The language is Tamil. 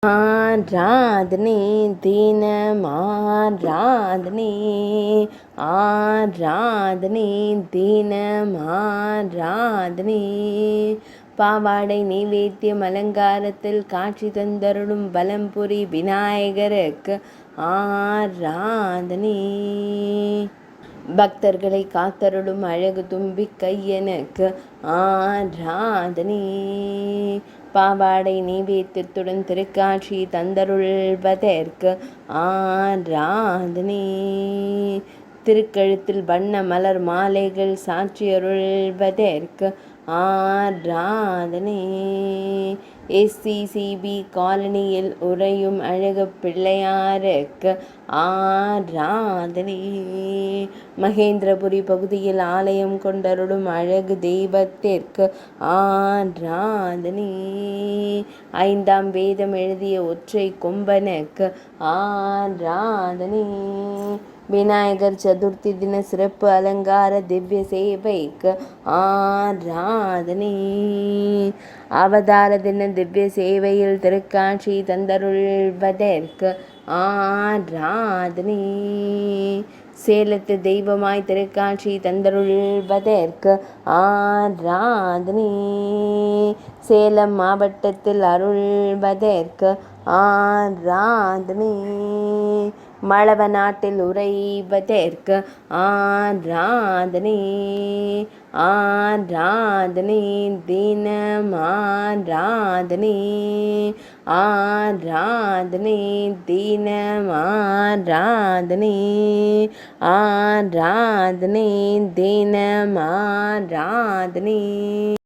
ஆராதனை தினமாராதனை ஆராதனை தினமாராதனை பாவாடை நைவேத்தியம் அலங்காரத்தில் காட்சி தந்தருளும் பலம்புரி விநாயகருக்கு ஆராதனை. பக்தர்களை காத்தருளும் அழகு தும்பி கையனுக்கு ஆராதனை. பாவாடை நைவேத்தியத்துடன் திருக்காட்சி தந்தருள்வதற்கு ஆராதனை. திருக்கழுத்தில் வண்ண மலர் மாலைகள் சாட்சியருள்வதற்கு ஆராதனை. SCCB காலனியில் உறையும் அழகு பிள்ளையாருக்கு ஆராதனை. மகேந்திரபுரி பகுதியில் ஆலயம் கொண்டருளும் அழகு தெய்வத்திற்கு ஆராதனை. 5ஆம் வேதம் எழுதிய ஒற்றை கொம்பனுக்கு ஆராதனை. விநாயகர் சதுர்த்தி தின சிறப்பு அலங்கார திவ்ய சேவைக்கு ஆராதனை. அவதார தின திவ்ய சேவையில் திருக்காட்சி தந்தருள்வதற்கு ஆராதனை. சேலத்து தெய்வமாய் திருக்காட்சி தந்தருள்வதற்கு ஆராதனை. சேலம் மாவட்டத்தில் அருள்வதற்கு ஆராதனை. மழவ நாட்டில் உறைவதற்கு ஆராதனை. ஆராதனை தினமாராதனை ஆராதனை தினமாராதனை ஆராதனை தினமாராதனை.